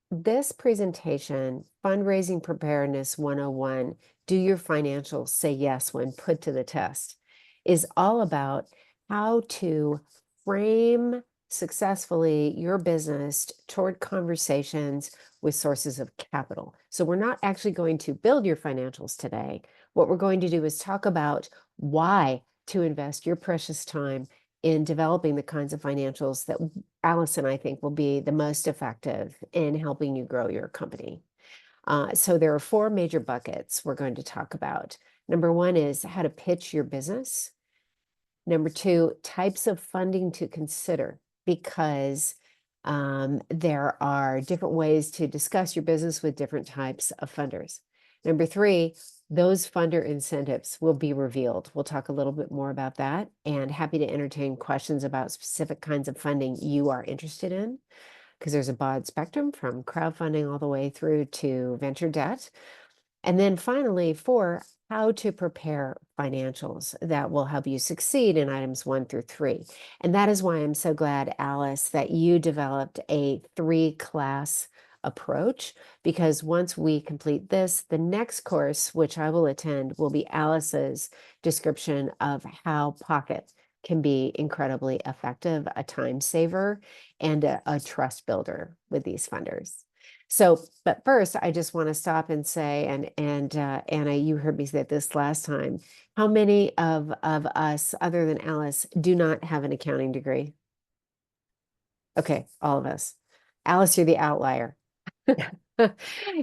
this presentation, Fundraising Preparedness 101, Do Your Financials Say Yes When Put to the Test, is all about how to frame successfully your business toward conversations with sources of capital. So we're not actually going to build your financials today. What we're going to do is talk about why to invest your precious time in developing the kinds of financials that Allison, I think, will be the most effective in helping you grow your company. So there are four major buckets we're going to talk about. Number one is how to pitch your business. Number two, types of funding to consider, because there are different ways to discuss your business with different types of funders. Number three, those funder incentives will be revealed. We'll talk a little bit more about that, and happy to entertain questions about specific kinds of funding you are interested in, because there's a broad spectrum from crowdfunding all the way through to venture debt. And then finally, four, how to prepare financials that will help you succeed in items 1 through 3. And that is why I'm so glad, Alice, that you developed a 3-class approach, because once we complete this, the next course, which I will attend, will be Alice's description of how Pocket can be incredibly effective, a time saver, and a trust builder with these funders. So, but first, I just want to stop and say, and Anna, you heard me say this last time. How many of us, other than Alice, do not have an accounting degree? Okay, all of us. Alice, you're the outlier.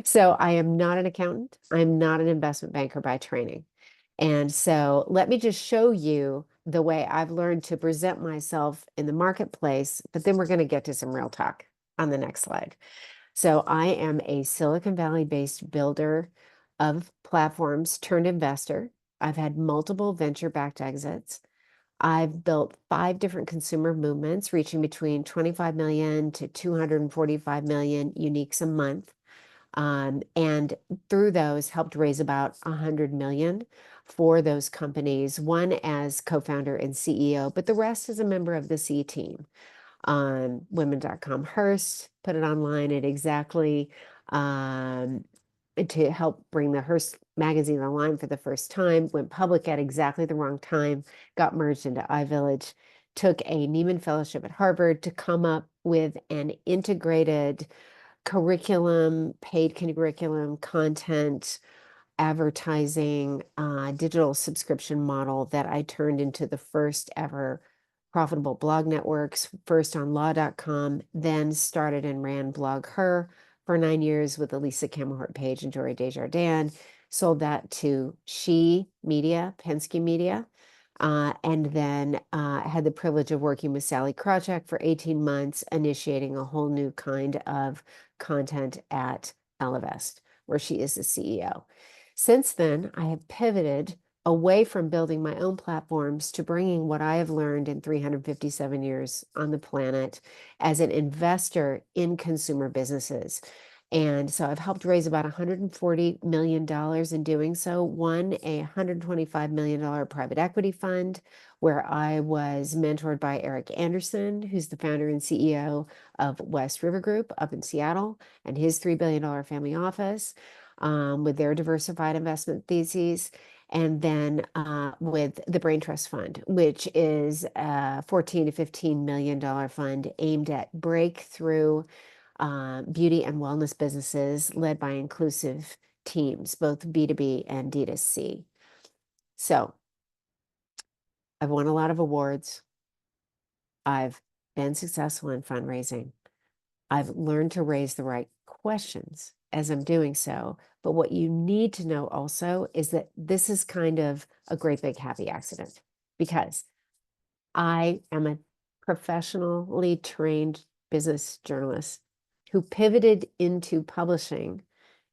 So I am not an accountant. I'm not an investment banker by training. And so let me just show you the way I've learned to present myself in the marketplace, but then we're going to get to some real talk on the next slide. So I am a Silicon Valley-based builder of platforms turned investor. I've had multiple venture-backed exits. I've built 5 different consumer movements reaching between 25 million to 245 million uniques a month. And through those helped raise about 100 million for those companies, one as co-founder and CEO, but the rest as a member of the C team. Women.com Hearst put it online at exactly to help bring the Hearst magazine online for the first time, went public at exactly the wrong time, got merged into iVillage, took a Neiman Fellowship at Harvard to come up with an integrated curriculum, paid curriculum, content, advertising, digital subscription model that I turned into the first ever profitable blog networks, first on law.com, then started and ran Blog Her for 9 years with Elisa Camerhort Page and Jory Desjardins, sold that to She Media, Penske Media, and then had the privilege of working with Sally Krawcheck for 18 months, initiating a whole new kind of content at Ellevest, where she is the CEO. Since then, I have pivoted away from building my own platforms to bringing what I have learned in 357 years on the planet as an investor in consumer businesses. And so I've helped raise about $140 million in doing so. One, a $125 million private equity fund, where I was mentored by Eric Anderson, who's the founder and CEO of West River Group up in Seattle, and his $3 billion family office with their diversified investment theses. And then with the Braintrust Fund, which is a $14 to $15 million fund aimed at breakthrough beauty and wellness businesses led by inclusive teams, both B2B and D2C. So I've won a lot of awards. I've been successful in fundraising. I've learned to raise the right questions as I'm doing so. But what you need to know also is that this is kind of a great big happy accident, because I am a professionally trained business journalist who pivoted into publishing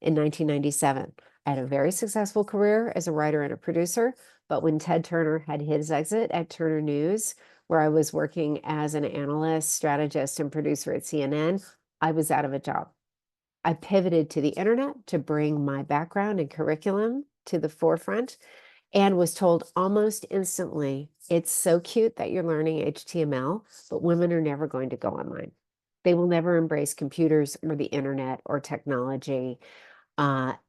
in 1997. I had a very successful career as a writer and a producer, but when Ted Turner had his exit at Turner News, where I was working as an analyst, strategist, and producer at CNN, I was out of a job. I pivoted to the internet to bring my background and curriculum to the forefront, and was told almost instantly, it's so cute that you're learning HTML, but women are never going to go online. They will never embrace computers or the internet or technology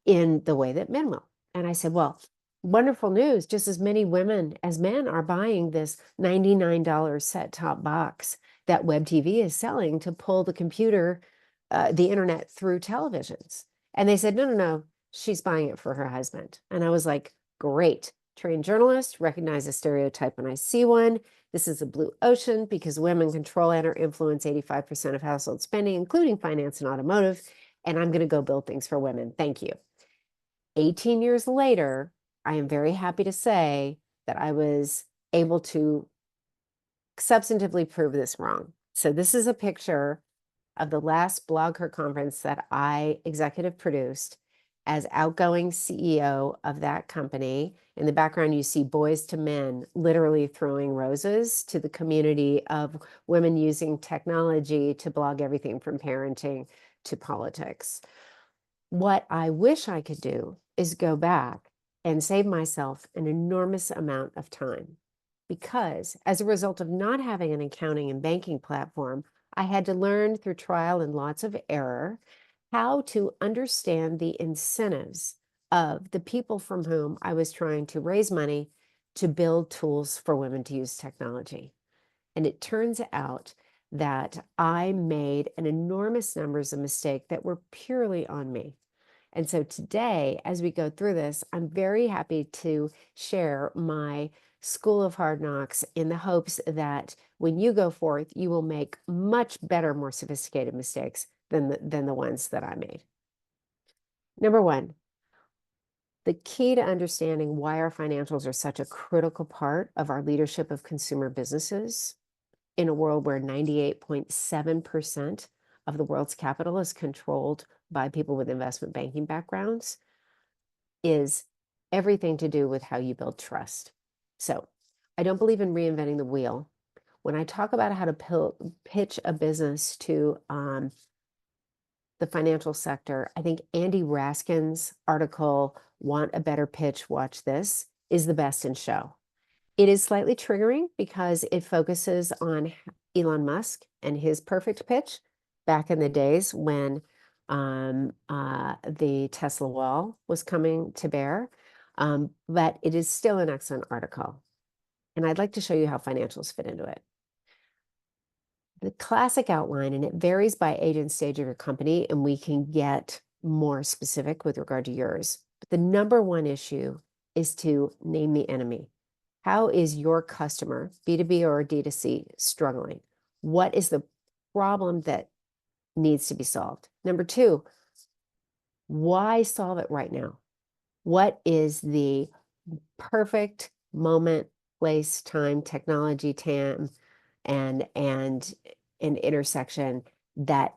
in the way that men will. And I said, well, wonderful news. Just as many women as men are buying this $99 set-top box that Web TV is selling to pull the computer, the internet through televisions. And they said, no, no, no, she's buying it for her husband. And I was like, great. Trained journalist, recognize a stereotype when I see one. This is a blue ocean because women control and or influence 85% of household spending, including finance and automotive. And I'm going to go build things for women. Thank you. 18 years later, I am very happy to say that I was able to substantively prove this wrong. So this is a picture of the last BlogHer conference that I executive produced as outgoing CEO of that company. In the background, you see Boys to Men literally throwing roses to the community of women using technology to blog everything from parenting to politics. What I wish I could do is go back and save myself an enormous amount of time, because as a result of not having an accounting and banking platform, I had to learn through trial and lots of error how to understand the incentives of the people from whom I was trying to raise money to build tools for women to use technology. And it turns out that I made an enormous numbers of mistakes that were purely on me. And so today, as we go through this, I'm very happy to share my School of Hard Knocks in the hopes that when you go forth, you will make much better, more sophisticated mistakes than the ones that I made. Number one, the key to understanding why our financials are such a critical part of our leadership of consumer businesses in a world where 98.7% of the world's capital is controlled by people with investment banking backgrounds is everything to do with how you build trust. So I don't believe in reinventing the wheel. When I talk about how to pitch a business to the financial sector, I think Andy Raskin's article, Want a Better Pitch, Watch This, is the best in show. It is slightly triggering because it focuses on Elon Musk and his perfect pitch back in the days when the Tesla wall was coming to bear. But it is still an excellent article. And I'd like to show you how financials fit into it. The classic outline, and it varies by age and stage of your company, and we can get more specific with regard to yours. But the number one issue is to name the enemy. How is your customer, B2B or D2C, struggling? What is the problem that needs to be solved? Number two, why solve it right now? What is the perfect moment, place, time, technology, TAM, and an intersection that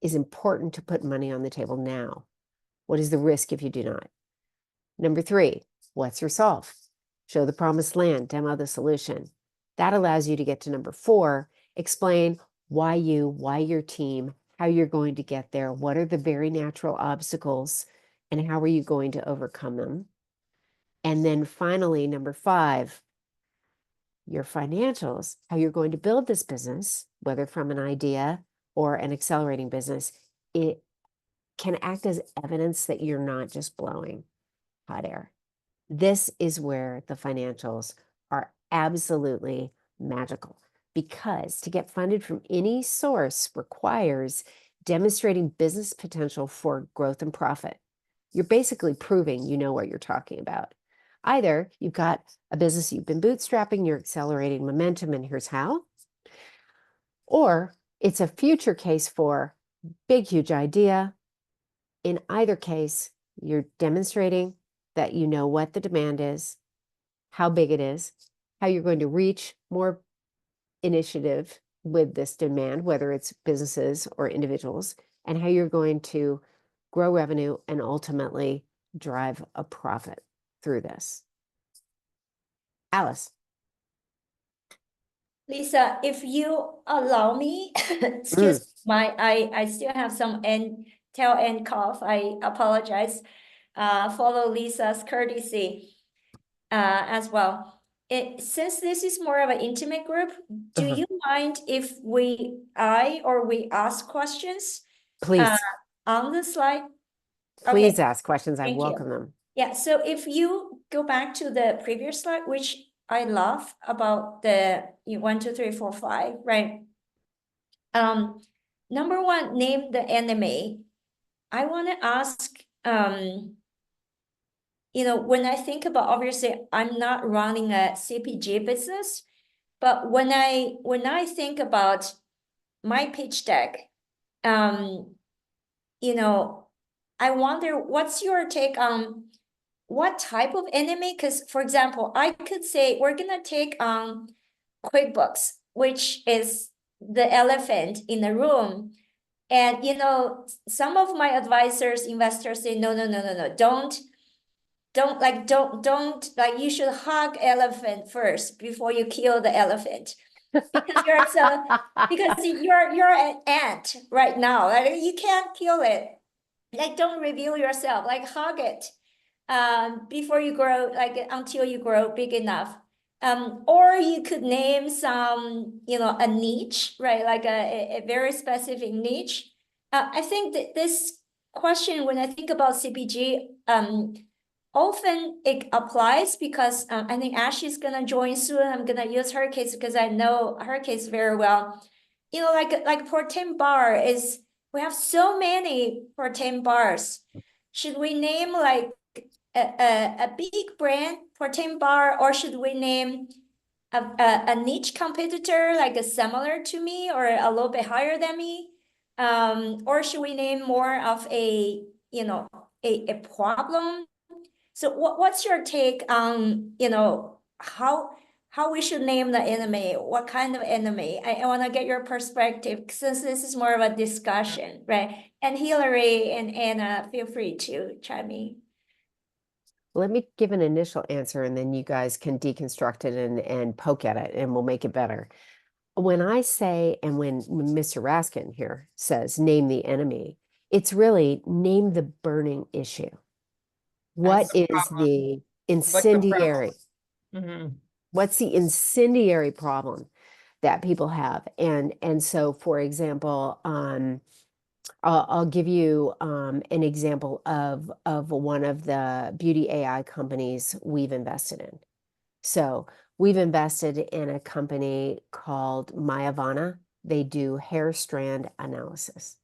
is important to put money on the table now? What is the risk if you do not? Number three, what's your solve? Show the promised land, demo the solution. That allows you to get to number four, explain why you, why your team, how you're going to get there, what are the very natural obstacles, and how are you going to overcome them? And then finally, number five, your financials, how you're going to build this business, whether from an idea or an accelerating business. It can act as evidence that you're not just blowing hot air. This is where the financials are absolutely magical, because to get funded from any source requires demonstrating business potential for growth and profit. You're basically proving you know what you're talking about. Either you've got a business you've been bootstrapping, you're accelerating momentum, and here's how, or it's a future case for big, huge idea. In either case, you're demonstrating that you know what the demand is, how big it is, how you're going to reach more initiative with this demand, whether it's businesses or individuals, and how you're going to grow revenue and ultimately drive a profit through this. Alice. Lisa, if you allow me, excuse my, I still have some tail end cough. I apologize. Follow Lisa's courtesy as well. since this is more of an intimate group, do Uh-huh. you mind if we ask questions uh, Please, on the slide? Okay, please ask questions. I thank you. welcome them. Yeah, so if you go back to the previous slide, which I love about the 1, 2, 3, 4, 5, right? Number one, name the enemy. I want to ask, when I think about, obviously, I'm not running a CPG business, but when I think about my pitch deck, I wonder what's your take on what type of enemy? Because, for example, I could say we're gonna take QuickBooks, which is the elephant in the room. And some of my advisors, investors say, no, no, no, no, no, don't like you should hug elephant first before you kill the elephant. Because you're an ant right now. Like you can't kill it. Like don't reveal yourself, like hug it before you grow, like until you grow big enough. Or you could name some, a niche, right? Like a very specific niche. I think that this question, when I think about CPG, often it applies because I think Ashley's gonna join soon. I'm gonna use her case because I know her case very well. Like protein bar is, we have so many protein bars. Should we name like a big brand protein bar, or should we name a niche competitor like a similar to me or a little bit higher than me? Or should we name more of a a problem? So what's your take on how we should name the enemy? What kind of enemy? I want to get your perspective since this is more of a discussion, right? And Hillary and Anna, feel free to chime in. Let me give an initial answer and then you guys can deconstruct it and poke at it and we'll make it better. When I say, and when Mr. Raskin here says, name the enemy, it's really name the burning issue. What the is problem. the What's the problem? incendiary? What's the incendiary problem that people have? And so, for example, I'll give you an example of one of the beauty AI companies we've invested in. So we've invested in a company called myAvana. They do hair strand analysis.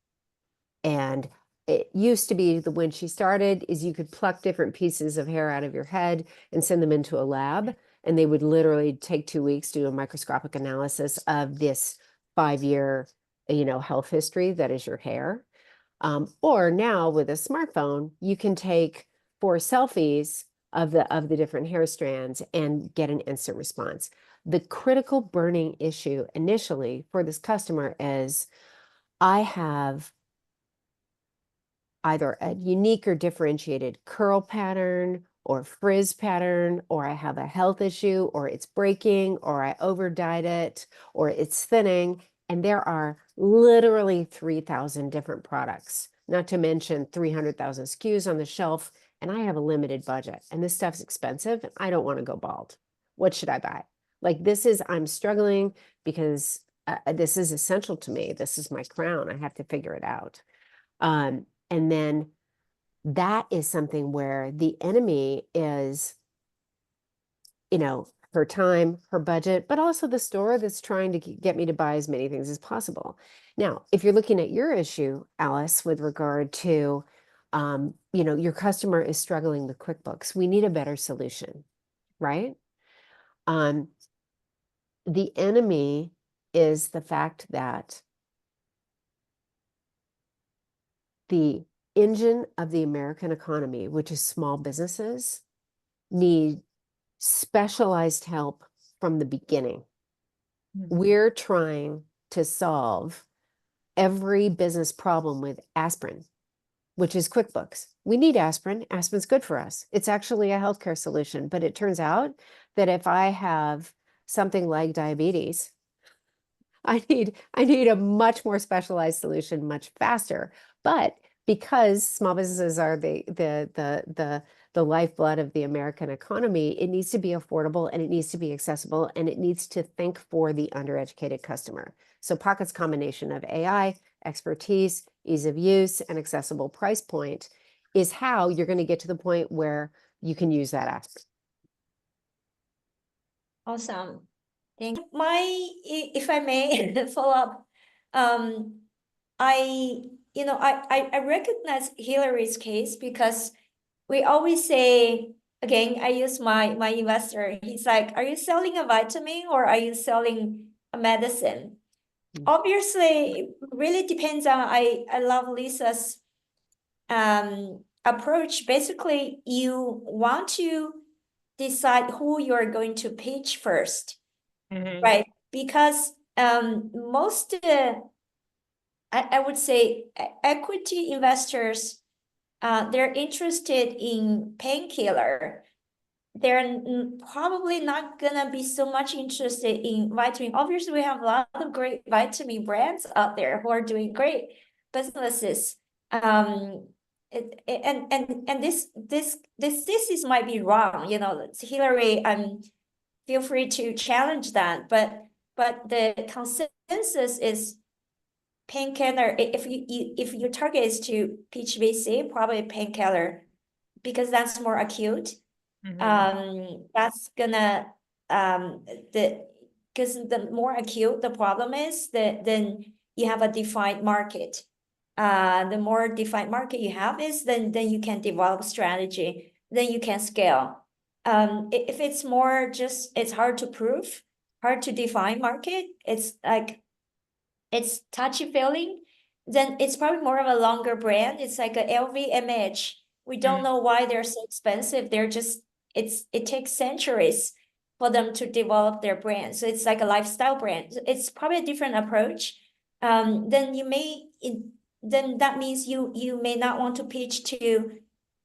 And it used to be when she started is you could pluck different pieces of hair out of your head and send them into a lab. And they would literally take 2 weeks to do a microscopic analysis of this 5-year, health history that is your hair. Or now with a smartphone, you can take 4 selfies of the different hair strands and get an instant response. The critical burning issue initially for this customer is I have either a unique or differentiated curl pattern or frizz pattern, or I have a health issue, or it's breaking, or I over dyed it, or it's thinning. And there are literally 3,000 different products, not to mention 300,000 SKUs on the shelf. And I have a limited budget and this stuff's expensive and I don't want to go bald. What should I buy? Like I'm struggling because this is essential to me. This is my crown. I have to figure it out. And then that is something where the enemy is, her time, her budget, but also the store that's trying to get me to buy as many things as possible. Now, if you're looking at your issue, Alice, with regard to, your customer is struggling with QuickBooks, we need a better solution, right? The enemy is the fact that the engine of the American economy, which is small businesses, need specialized help from the beginning. We're trying to solve every business problem with aspirin, which is QuickBooks. We need aspirin. Aspirin's good for us. It's actually a healthcare solution, but it turns out that if I have something like diabetes, I need a much more specialized solution much faster. But because small businesses are the lifeblood of the American economy, it needs to be affordable and it needs to be accessible and it needs to think for the undereducated customer. So Pocket's combination of AI, expertise, ease of use, and accessible price point is how you're going to get to the point where you can use that aspect. Awesome. Thank you. If I may follow up, I recognize Hillary's case because we always say, again, I use my investor. He's like, are you selling a vitamin or are you selling a medicine? Obviously, it really depends on, I love Lisa's approach. Basically, you want to decide who you're going to pitch first, right? Because most I would say equity investors, they're interested in painkiller. They're probably not gonna be so much interested in vitamin. Obviously, we have a lot of great vitamin brands out there who are doing great businesses. And this thesis might be wrong. Hillary, feel free to challenge that. But the consensus is painkiller. If your target is to pitch VC, probably painkiller, because that's more acute. That's gonna because the more acute the problem is, then you have a defined market. The more defined market you have is then you can develop strategy, then you can scale. If it's more just, it's hard to prove, hard to define market, it's like it's touchy-feely, then it's probably more of a longer brand. It's like a LVMH. We don't know why they're so expensive. They're just, it takes centuries for them to develop their brand. So it's like a lifestyle brand. It's probably a different approach. Then that means you may not want to pitch to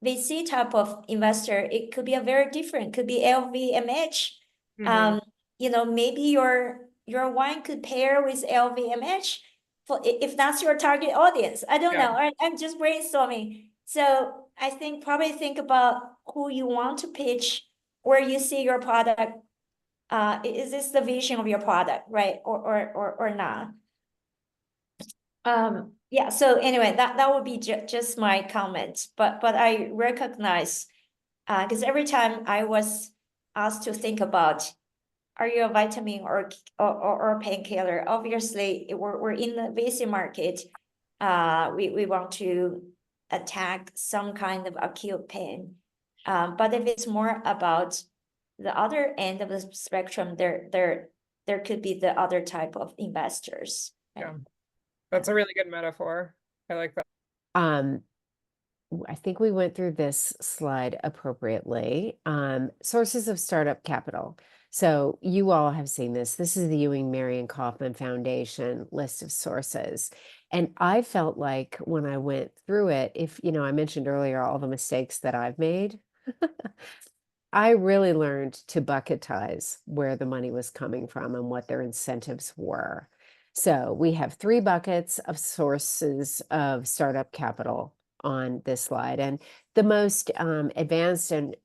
VC type of investor. It could be a very different, could be LVMH. Maybe your wine could pair with LVMH if that's your target audience. I don't know. I'm just brainstorming. So I think probably think about who you want to pitch, where you see your product. Is this the vision of your product, right? Or not? Yeah. So anyway, that would be just my comment. But I recognize, because every time I was asked to think about, are you a vitamin or painkiller? Obviously, we're in the VC market. We want to attack some kind of acute pain. But if it's more about the other end of the spectrum, there could be the other type of investors. Yeah, that's a really good metaphor. I like that. I think we went through this slide appropriately. Sources of startup capital. So you all have seen this. This is the Ewing Marion Kaufman Foundation list of sources. And I felt like when I went through it, I mentioned earlier all the mistakes that I've made, I really learned to bucketize where the money was coming from and what their incentives were. So we have 3 buckets of sources of startup capital on this slide. And the most advanced and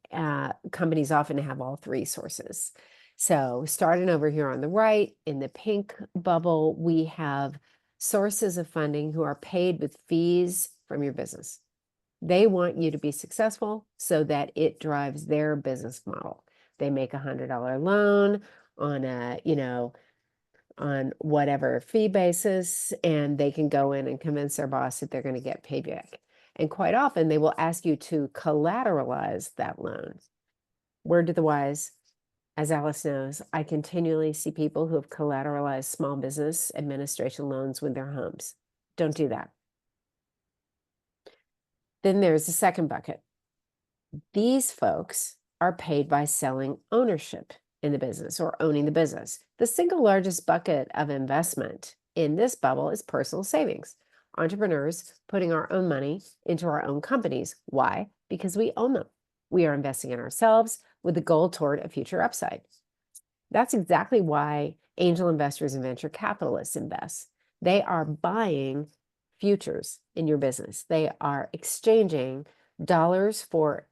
companies often have all 3 sources. So starting over here on the right, in the pink bubble, we have sources of funding who are paid with fees from your business. They want you to be successful so that it drives their business model. They make $100 loan on on whatever fee basis, and they can go in and convince their boss that they're going to get payback. And quite often they will ask you to collateralize that loan. Word to the wise, as Alice knows, I continually see people who have collateralized small business administration loans with their homes. Don't do that. Then there's the second bucket. These folks are paid by selling ownership in the business or owning the business. The single largest bucket of investment in this bubble is personal savings. Entrepreneurs putting our own money into our own companies. Why? Because we own them. We are investing in ourselves with the goal toward a future upside. That's exactly why angel investors and venture capitalists invest. They are buying futures in your business. They are exchanging dollars for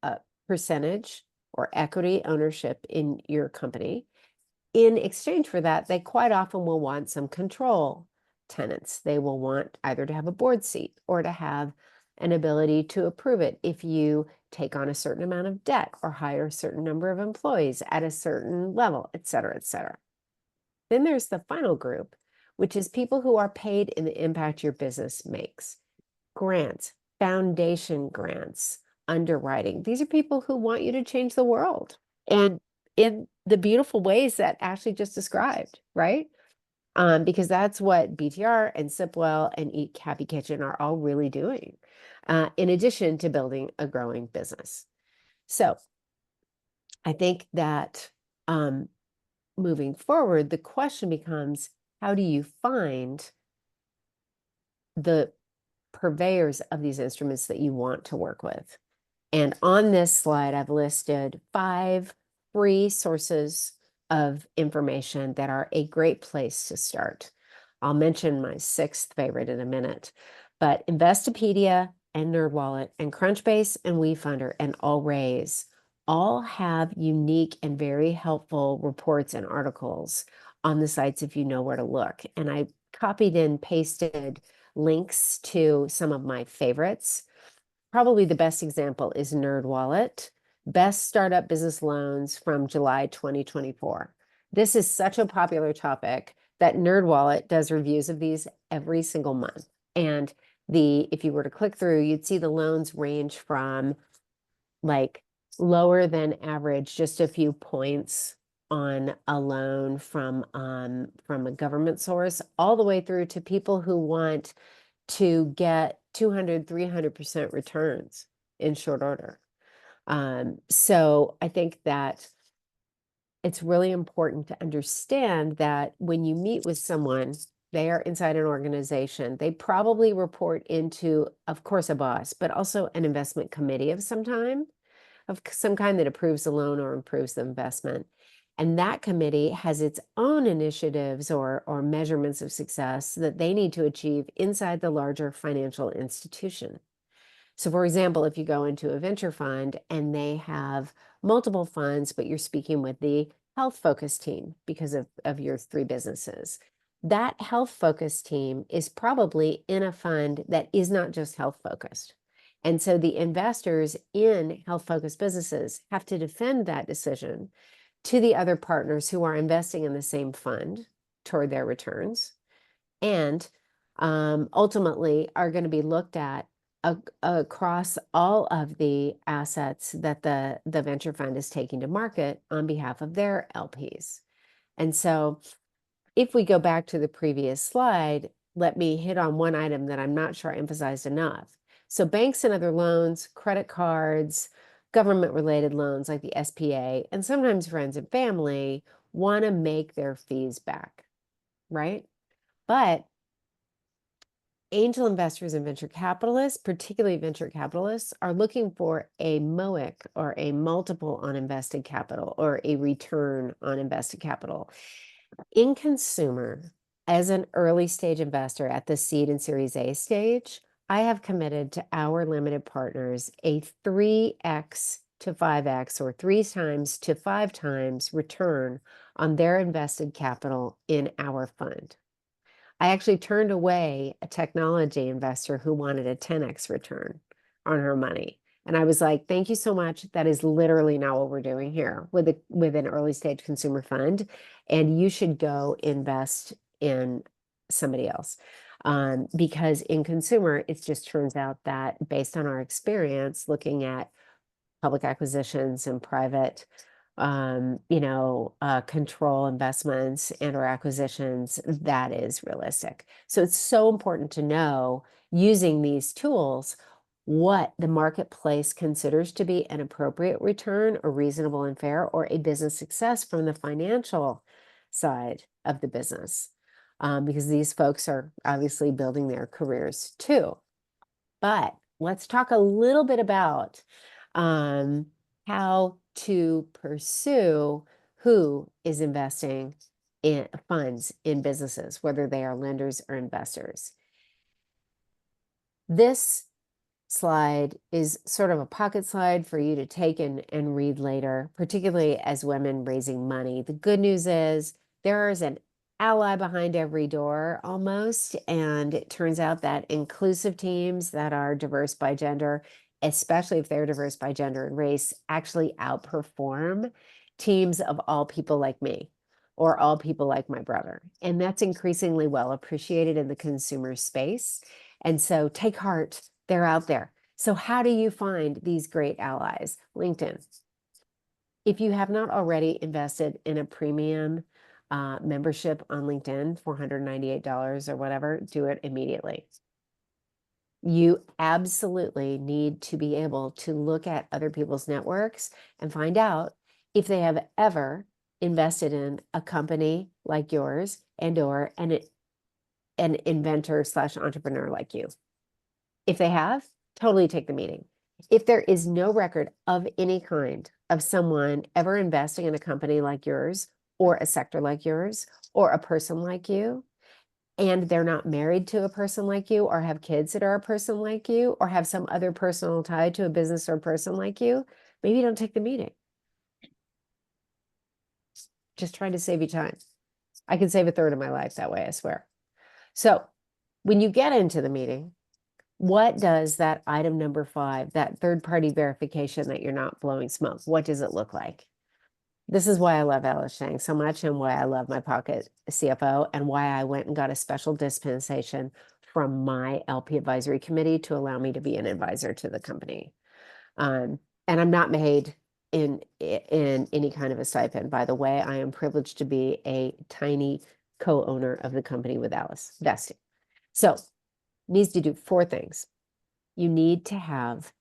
a percentage or equity ownership in your company. In exchange for that, they quite often will want some control tenants. They will want either to have a board seat or to have an ability to approve it if you take on a certain amount of debt or hire a certain number of employees at a certain level, et cetera, et cetera. Then there's the final group, which is people who are paid in the impact your business makes. Grants, foundation grants, underwriting. These are people who want you to change the world. And in the beautiful ways that Ashley just described, right? Because that's what BTR and Sipwell and Eat Happy Kitchen are all really doing, in addition to building a growing business. So I think that moving forward, the question becomes, how do you find the purveyors of these instruments that you want to work with? And on this slide, I've listed 5 free sources of information that are a great place to start. I'll mention my 6th favorite in a minute, but Investopedia and NerdWallet and Crunchbase and WeFunder and Allraise all have unique and very helpful reports and articles on the sites if you know where to look. And I copied and pasted links to some of my favorites. Probably the best example is NerdWallet, Best Startup Business Loans from July 2024. This is such a popular topic that NerdWallet does reviews of these every single month. And if you were to click through, you'd see the loans range from like lower than average, just a few points on a loan from a government source, all the way through to people who want to get 200, 300% returns in short order. So I think that it's really important to understand that when you meet with someone, they are inside an organization. They probably report into, of course, a boss, but also an investment committee of some kind that approves the loan or approves the investment. And that committee has its own initiatives or measurements of success that they need to achieve inside the larger financial institution. So for example, if you go into a venture fund and they have multiple funds, but you're speaking with the health focus team because of your 3 businesses, that health focus team is probably in a fund that is not just health focused. And so the investors in health focused businesses have to defend that decision to the other partners who are investing in the same fund toward their returns, and ultimately are going to be looked at across all of the assets that the venture fund is taking to market on behalf of their LPs. And so if we go back to the previous slide, let me hit on one item that I'm not sure I emphasized enough. So banks and other loans, credit cards, government-related loans like the SPA, and sometimes friends and family want to make their fees back, right? But angel investors and venture capitalists, particularly venture capitalists, are looking for a MOIC or a multiple on invested capital or a return on invested capital. In consumer, as an early stage investor at the seed and Series A stage, I have committed to our limited partners a 3x to 5x or 3 times to 5 times return on their invested capital in our fund. I actually turned away a technology investor who wanted a 10x return on her money. And I was like, thank you so much. That is literally not what we're doing here with an early stage consumer fund. And you should go invest in somebody else. Because in consumer, it just turns out that based on our experience looking at public acquisitions and private control investments and or acquisitions, that is realistic. So it's so important to know, using these tools, what the marketplace considers to be an appropriate return or reasonable and fair or a business success from the financial side of the business. Because these folks are obviously building their careers too. But let's talk a little bit about how to pursue who is investing in funds in businesses, whether they are lenders or investors. This slide is sort of a pocket slide for you to take and read later, particularly as women raising money. The good news is there is an ally behind every door almost, and it turns out that inclusive teams that are diverse by gender, especially if they're diverse by gender and race, actually outperform teams of all people like me or all people like my brother. And that's increasingly well appreciated in the consumer space. And so take heart, they're out there. So how do you find these great allies? LinkedIn. If you have not already invested in a premium membership on LinkedIn, $498 or whatever, do it immediately. You absolutely need to be able to look at other people's networks and find out if they have ever invested in a company like yours or an inventor / entrepreneur like you. If they have, totally take the meeting. If there is no record of any kind of someone ever investing in a company like yours or a sector like yours or a person like you, and they're not married to a person like you or have kids that are a person like you or have some other personal tie to a business or a person like you, maybe don't take the meeting. Just trying to save you time. I can save a third of my life that way, I swear. So when you get into the meeting, what does that item number 5, that third-party verification that you're not blowing smoke, what does it look like? This is why I love Alice Zhang so much and why I love my Pocket CFO and why I went and got a special dispensation from my LP advisory committee to allow me to be an advisor to the company. And I'm not paid in any kind of a stipend. By the way, I am privileged to be a tiny co-owner of the company with Alice vesting. So needs to do 4 things. You need to have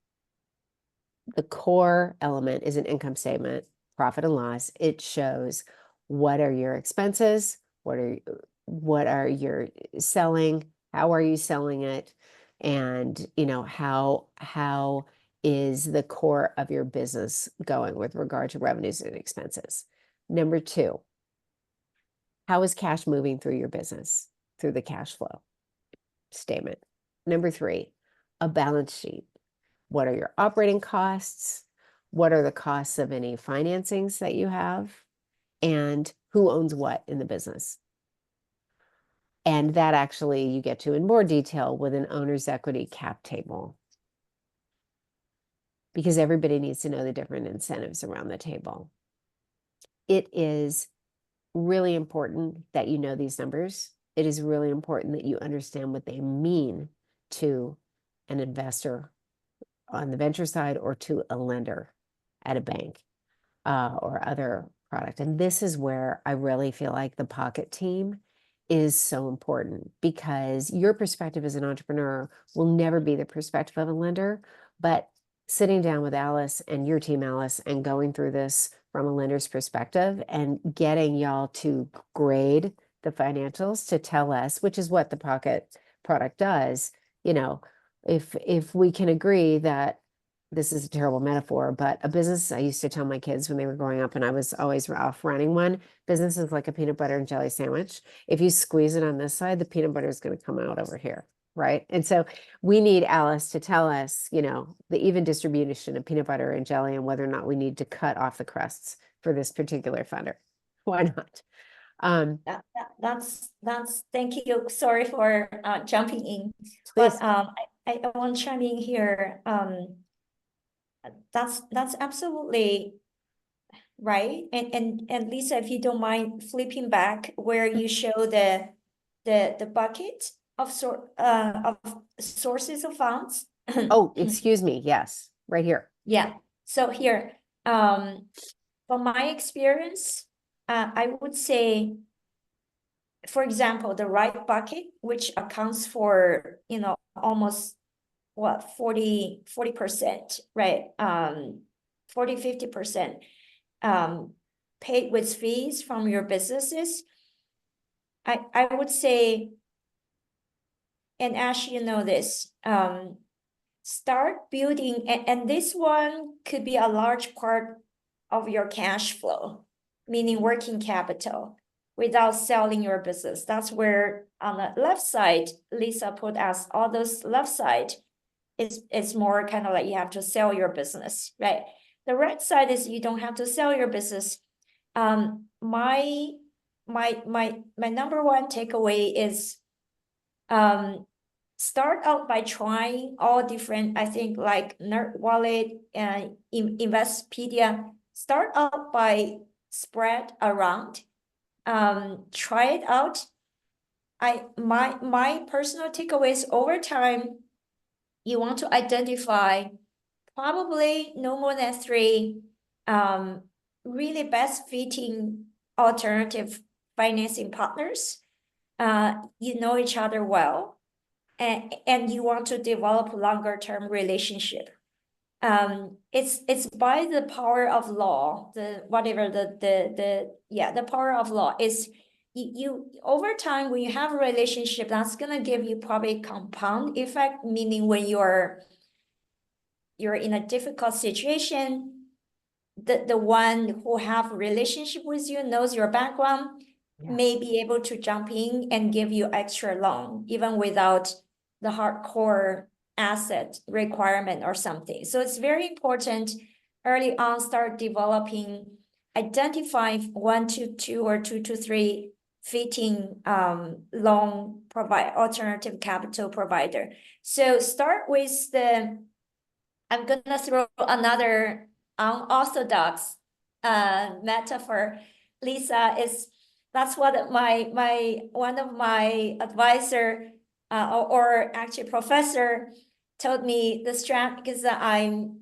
the core element is an income statement, profit and loss. It shows what are your expenses, what are your selling, how are you selling it, and how is the core of your business going with regard to revenues and expenses. Number 2, how is cash moving through your business through the cash flow statement. Number 3, a balance sheet. What are your operating costs? What are the costs of any financings that you have? And who owns what in the business? And that actually you get to in more detail with an owner's equity cap table. Because everybody needs to know the different incentives around the table. It is really important that you know these numbers. It is really important that you understand what they mean to an investor on the venture side or to a lender at a bank or other product. And this is where I really feel like the Pocket team is so important because your perspective as an entrepreneur will never be the perspective of a lender, but sitting down with Alice and your team, Alice, and going through this from a lender's perspective and getting y'all to grade the financials to tell us, which is what the Pocket product does, if we can agree that this is a terrible metaphor, but a business, I used to tell my kids when they were growing up and I was always off running one, business is like a peanut butter and jelly sandwich. If you squeeze it on this side, the peanut butter is going to come out over here, right? And so we need Alice to tell us, the even distribution of peanut butter and jelly and whether or not we need to cut off the crusts for this particular funder. Why not? That's thank you. Sorry for jumping in, Please. but I want to chime in here. That's absolutely right. And Lisa, if you don't mind flipping back where you show the bucket of sources of funds. Oh, excuse me. Yes, right here. Yeah. So here, from my experience, I would say, for example, the right bucket, which accounts for, almost what, 40%, right? 40-50% paid with fees from your businesses. I would say, and Ash, this, start building, and this one could be a large part of your cash flow, meaning working capital. without selling your business. That's where on the left side, Lisa put as all those left side, it's more kind of like you have to sell your business, right? The right side is you don't have to sell your business. My number one takeaway is start out by trying all different, I think like NerdWallet and Investpedia. Start out by spread around, try it out. My personal takeaways over time, you want to identify probably no more than 3 really best fitting alternative financing partners. You know each other well, and you want to develop longer term relationship. It's by the power of law, the power of law is you over time, when you have a relationship, that's gonna give you probably compound effect, meaning when you're in a difficult situation, the one who have a relationship with you, knows your background, may be able to jump in and give you extra loan, even without the hardcore asset requirement or something. So it's very important early on, start developing, identifying 1 to 2 or 2 to 3 fitting loan alternative capital provider. So start with I'm gonna throw another unorthodox metaphor. Lisa, that's what one of my advisor or actually professor told me the because I'm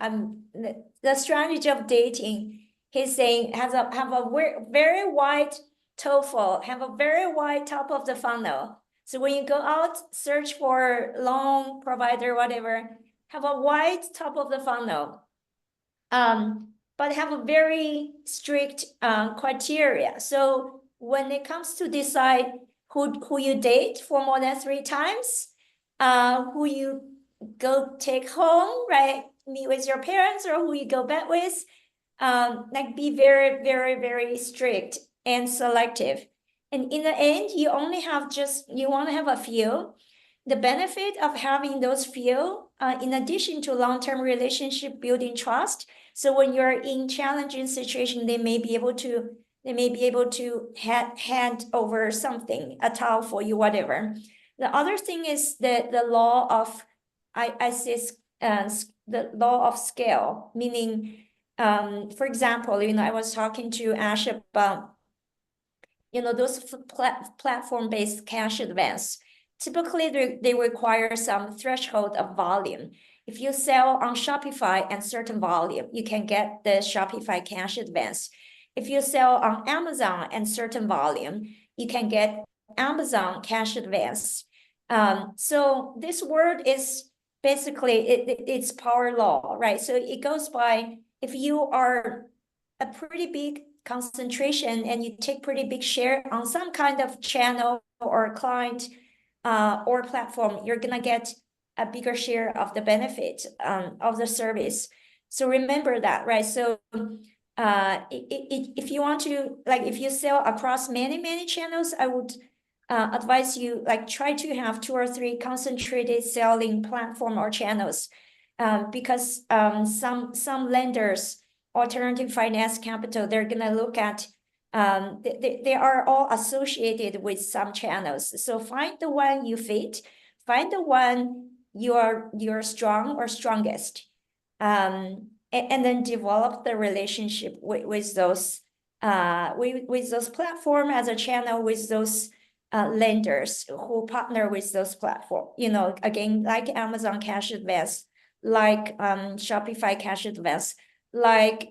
the strategy of dating. He's saying have a very wide TOEFL, have a very wide top of the funnel. So when you go out, search for loan provider, whatever, have a wide top of the funnel, but have a very strict criteria. So when it comes to decide who you date for more than 3 times, who you go take home, right, meet with your parents, or who you go bed with, like be very, very, very strict and selective. And in the end, you only have you want to have a few. The benefit of having those few, in addition to long-term relationship building trust. So when you're in challenging situation, they may be able to hand over something, a towel for you, whatever. The other thing is the law of, I say, the law of scale, meaning, for example, I was talking to Ash about, those platform-based cash advance. Typically, they require some threshold of volume. If you sell on Shopify and certain volume, you can get the Shopify cash advance. If you sell on Amazon and certain volume, you can get Amazon cash advance. So this word is basically, it's power law, right? So it goes by, if you are a pretty big concentration and you take pretty big share on some kind of channel or client or platform, you're gonna get a bigger share of the benefit of the service. So remember that, right? So if you want to, like, if you sell across many channels, I would advise you, like, try to have 2 or 3 concentrated selling platform or channels, because some lenders, alternative finance capital, they're gonna look at, they are all associated with some channels. So find the one you fit, find the one you're strong or strongest, and then develop the relationship with those platform as a channel, with those lenders who partner with those platform. Again, like Amazon Cash Advance, like Shopify Cash Advance, like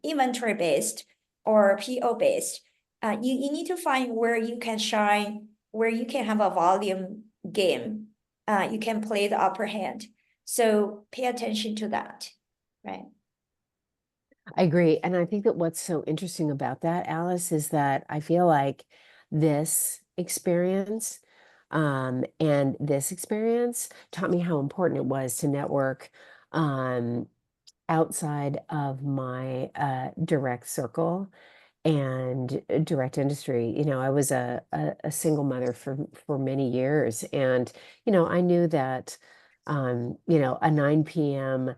inventory based or PO based. You need to find where you can shine, where you can have a volume game. You can play the upper hand. So pay attention to that, right? I agree. And I think that what's so interesting about that, Alice, is that I feel like this experience and this experience taught me how important it was to network outside of my direct circle. and direct industry. You know, I was a single mother for many years, and you know, I knew that you know, a 9 p.m.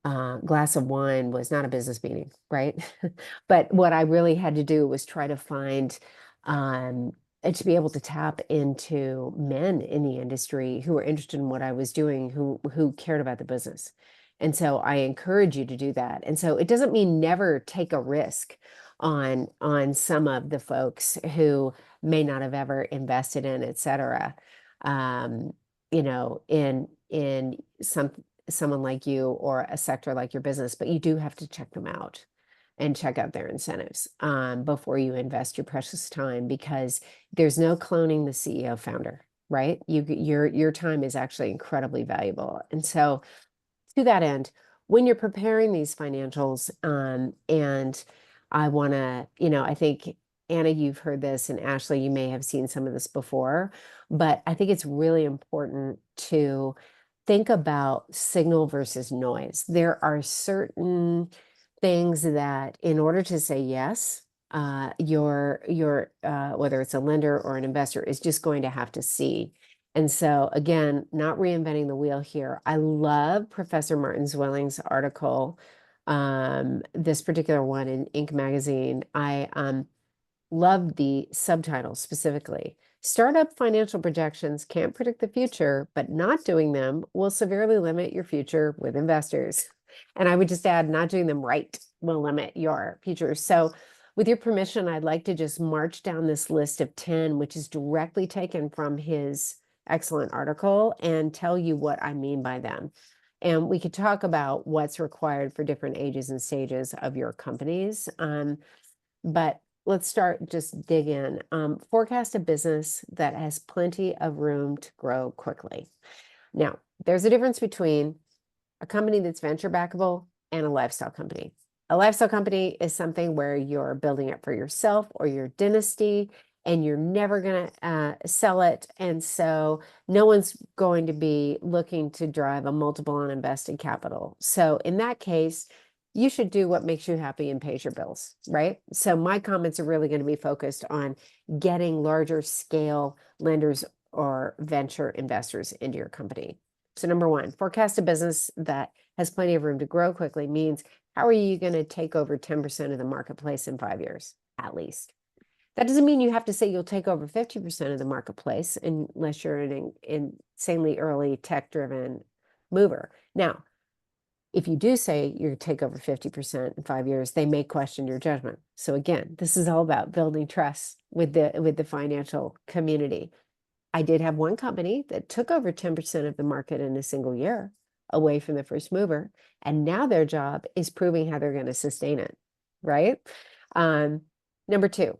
Glass of wine was not a business meeting, right? But what I really had to do was try to find and to be able to tap into men in the industry who were interested in what I was doing, who cared about the business. And so I encourage you to do that. And so it doesn't mean never take a risk on some of the folks who may not have ever invested in, et cetera. You know, in someone like you or a sector like your business, but you do have to check them out and check out their incentives before you invest your precious time, because there's no cloning the CEO founder, right? Your time is actually incredibly valuable. And so to that end, when you're preparing these financials, and I want to, you know, I think Anna, you've heard this, and Ashley, you may have seen some of this before, but I think it's really important to think about signal versus noise. There are certain things that in order to say yes, your whether it's a lender or an investor is just going to have to see. And so again, not reinventing the wheel here. I love Professor Martin Zwilling's article, this particular one in Inc. magazine. I love the subtitle specifically. Startup financial projections can't predict the future, but not doing them will severely limit your future with investors. And I would just add, not doing them right will limit your future. So with your permission, I'd like to just march down this list of 10, which is directly taken from his excellent article, and tell you what I mean by them. And we could talk about what's required for different ages and stages of your companies. But let's start, just dig in. Forecast a business that has plenty of room to grow quickly. Now, there's a difference between a company that's venture backable and a lifestyle company. A lifestyle company is something where you're building it for yourself or your dynasty, and you're never going to sell it. And so no one's going to be looking to drive a multiple on invested capital. So in that case, you should do what makes you happy and pays your bills, right? So my comments are really going to be focused on getting larger scale lenders or venture investors into your company. So number one, forecast a business that has plenty of room to grow quickly means, how are you going to take over 10% of the marketplace in 5 years, at least? That doesn't mean you have to say you'll take over 50% of the marketplace unless you're an insanely early tech-driven mover. Now, if you do say you take over 50% in 5 years, they may question your judgment. So again, this is all about building trust with the financial community. I did have one company that took over 10% of the market in a single year away from the first mover, and now their job is proving how they're going to sustain it, right? Number two,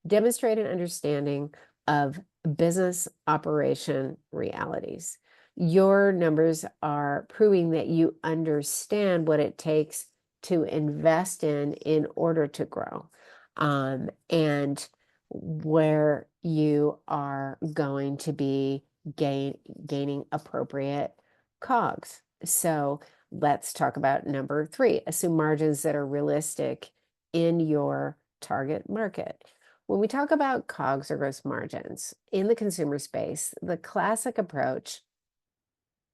demonstrate an understanding of business operation realities. Your numbers are proving that you understand what it takes to invest in order to grow, and where you are going to be gaining appropriate COGS. So let's talk about number three, assume margins that are realistic in your target market. When we talk about COGS or gross margins in the consumer space, the classic approach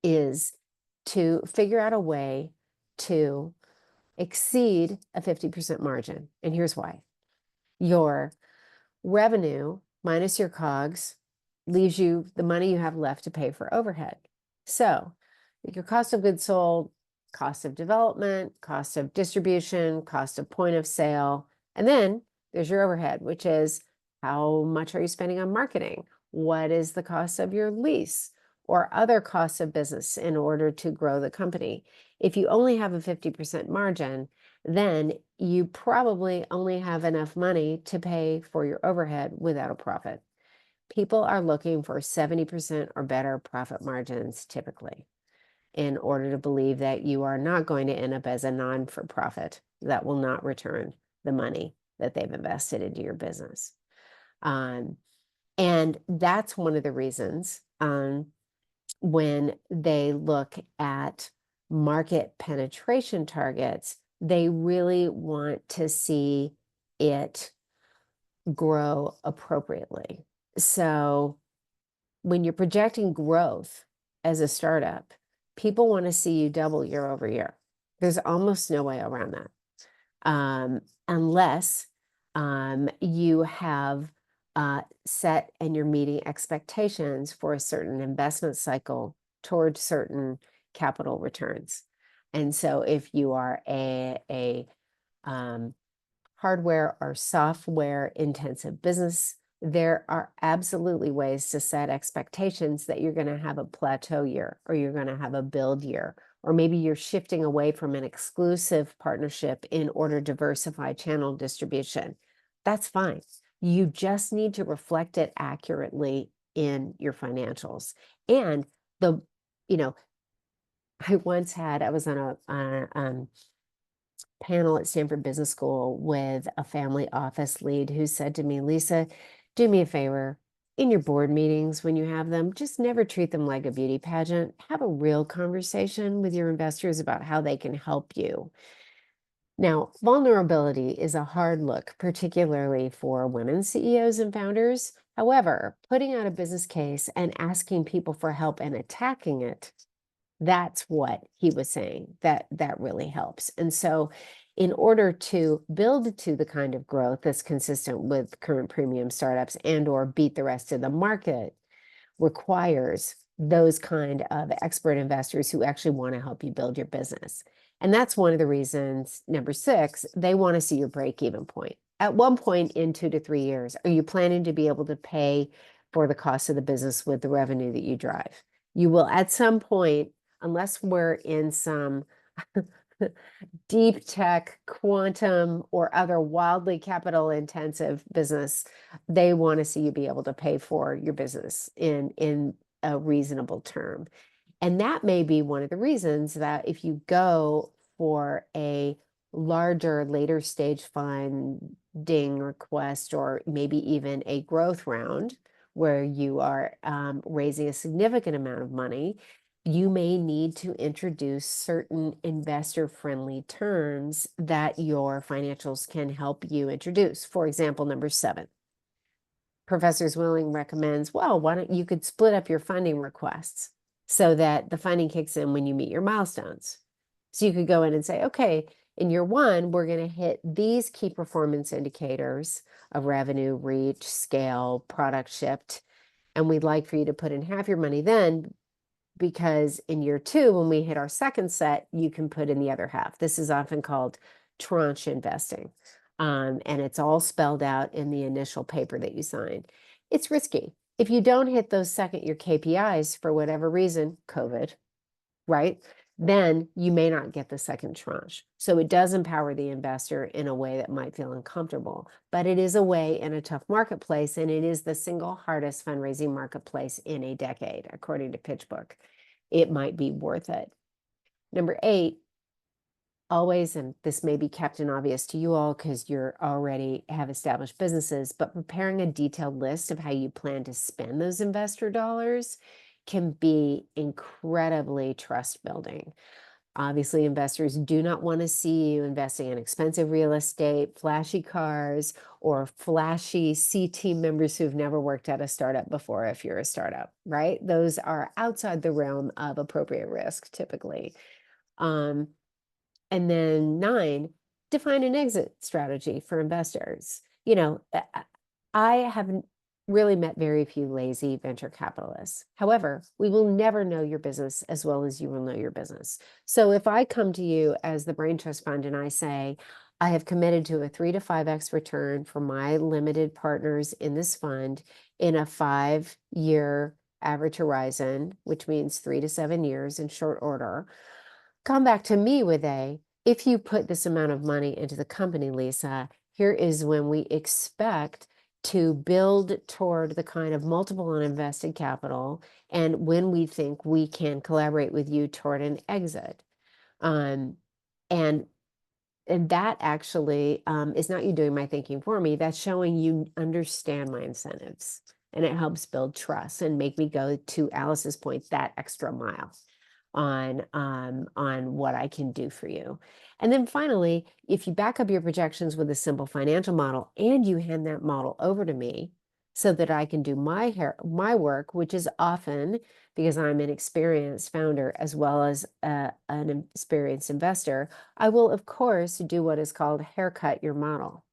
is to figure out a way to exceed a 50% margin. And here's why. Your revenue minus your COGS leaves you the money you have left to pay for overhead. So your cost of goods sold, cost of development, cost of distribution, cost of point of sale, and then there's your overhead, which is how much are you spending on marketing? What is the cost of your lease or other costs of business in order to grow the company? If you only have a 50% margin, then you probably only have enough money to pay for your overhead without a profit. People are looking for 70% or better profit margins typically, in order to believe that you are not going to end up as a non-for-profit that will not return the money that they've invested into your business. And that's one of the reasons when they look at market penetration targets, they really want to see it grow appropriately. So when you're projecting growth as a startup, people want to see you double year over year. There's almost no way around that. Unless you have set and you're meeting expectations for a certain investment cycle towards certain capital returns. And so if you are a hardware or software intensive business, there are absolutely ways to set expectations that you're going to have a plateau year, or you're going to have a build year, or maybe you're shifting away from an exclusive partnership in order to diversify channel distribution. That's fine. You just need to reflect it accurately in your financials. And the, you know, I was on a panel at Stanford Business School with a family office lead who said to me, Lisa, do me a favor. In your board meetings, when you have them, just never treat them like a beauty pageant. Have a real conversation with your investors about how they can help you. Now, vulnerability is a hard look, particularly for women CEOs and founders. However, putting out a business case and asking people for help and attacking it, that's what he was saying, that really helps. And so in order to build to the kind of growth that's consistent with current premium startups and or beat the rest of the market, requires those kind of expert investors who actually want to help you build your business. And that's one of the reasons, number 6, they want to see your break-even point. At one point in 2 to 3 years, are you planning to be able to pay for the cost of the business with the revenue that you drive? You will at some point, unless we're in some deep tech, quantum, or other wildly capital intensive business, they want to see you be able to pay for your business in a reasonable term. And that may be one of the reasons that if you go for a larger later stage funding request, or maybe even a growth round where you are raising a significant amount of money, you may need to introduce certain investor-friendly terms that your financials can help you introduce. For example, number 7, Professor Zwilling recommends, well, why don't you could split up your funding requests so that the funding kicks in when you meet your milestones. So you could go in and say, okay, in year 1, we're going to hit these key performance indicators of revenue, reach, scale, product shipped, and we'd like for you to put in half your money then, because in year 2, when we hit our second set, you can put in the other half. This is often called tranche investing. And it's all spelled out in the initial paper that you sign. It's risky. If you don't hit those second year KPIs for whatever reason, COVID, right? Then you may not get the second tranche. So it does empower the investor in a way that might feel uncomfortable, but it is a way in a tough marketplace, and it is the single hardest fundraising marketplace in a decade, according to PitchBook. It might be worth it. Number 8, always, and this may be Captain Obvious to you all because you're already have established businesses, but preparing a detailed list of how you plan to spend those investor dollars can be incredibly trust building. Obviously, investors do not want to see you investing in expensive real estate, flashy cars, or flashy C team members who've never worked at a startup before if you're a startup, right? Those are outside the realm of appropriate risk, typically. And then 9, define an exit strategy for investors. You know, I haven't really met very few lazy venture capitalists. However, we will never know your business as well as you will know your business. So if I come to you as the Braintrust Fund and I say, I have committed to a 3 to 5x return for my limited partners in this fund in a 5-year average horizon, which means 3 to 7 years in short order, come back to me with if you put this amount of money into the company, Lisa, here is when we expect to build toward the kind of multiple on invested capital, and when we think we can collaborate with you toward an exit. And that actually is not you doing my thinking for me. That's showing you understand my incentives, and it helps build trust and make me go, to Alice's point, that extra mile. on what I can do for you. And then finally, if you back up your projections with a simple financial model and you hand that model over to me so that I can do my work, which is often because I'm an experienced founder as well as an experienced investor, I will, of course, do what is called haircut your model.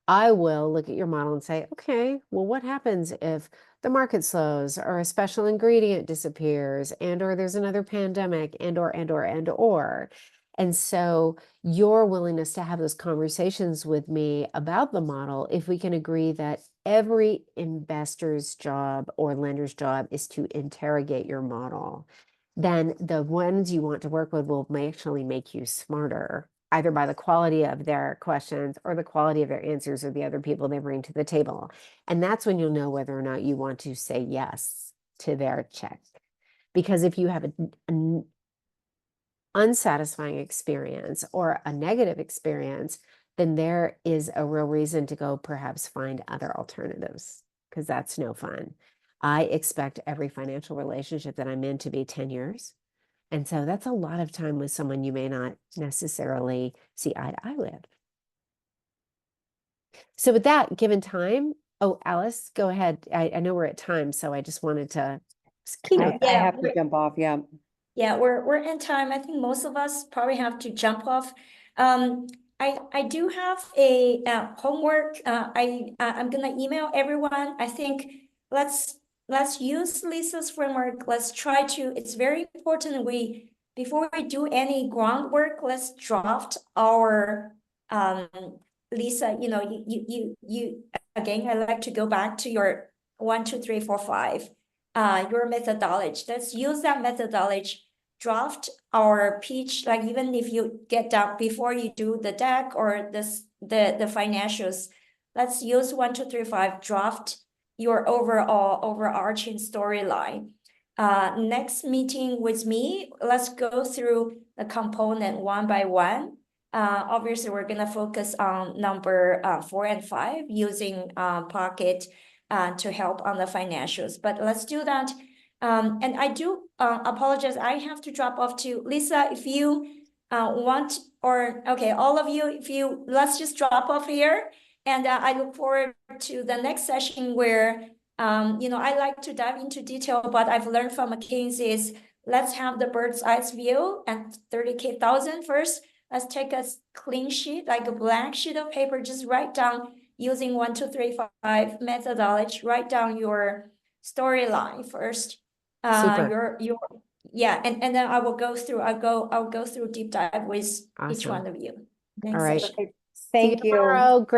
I will look at your model and say, okay, well, what happens if the market slows or a special ingredient disappears or there's another pandemic or. And so your willingness to have those conversations with me about the model, if we can agree that every investor's job or lender's job is to interrogate your model, then the ones you want to work with will actually make you smarter, either by the quality of their questions or the quality of their answers or the other people they bring to the table. And that's when you'll know whether or not you want to say yes to their check. Because if you have an unsatisfying experience or a negative experience, then there is a real reason to go perhaps find other alternatives, because that's no fun. I expect every financial relationship that I'm in to be 10 years. And so that's a lot of time with someone you may not necessarily see eye to eye with. So with that, given time, oh, Alice, go ahead. I know we're at time, so I just wanted to keynote. I Yeah, have to jump off, yeah. Yeah, we're in time. I think most of us probably have to jump off. I do have a homework. I'm gonna email everyone. I think let's use Lisa's framework. Let's try to. It's very important before we do any groundwork, let's draft our Lisa. You know, you again. I like to go back to your 1, 2, 3, 4, 5. Your methodology. Let's use that methodology. Draft our pitch, like even if you get down before you do the deck or the financials, let's use 1, 2, 3, 5, draft your overarching storyline. Next meeting with me, let's go through the component one by one. Obviously we're gonna focus on number 4 and 5 using Pocket to help on the financials, but let's do that. And I do apologize, I have to drop off too. Lisa, if you want, or okay, all of you, let's just drop off here. And I look forward to the next session where, you know, I like to dive into detail, but I've learned from McKinsey is let's have the bird's eye view and 30,000 first. Let's take a clean sheet, like a blank sheet of paper, just write down using 1, 2, 3, 5 methodology, write down your storyline first. Super. Your yeah, and then I will go through, I'll go through deep dive with each Awesome. one of you. All right. Session. See you Thank you. tomorrow. Great.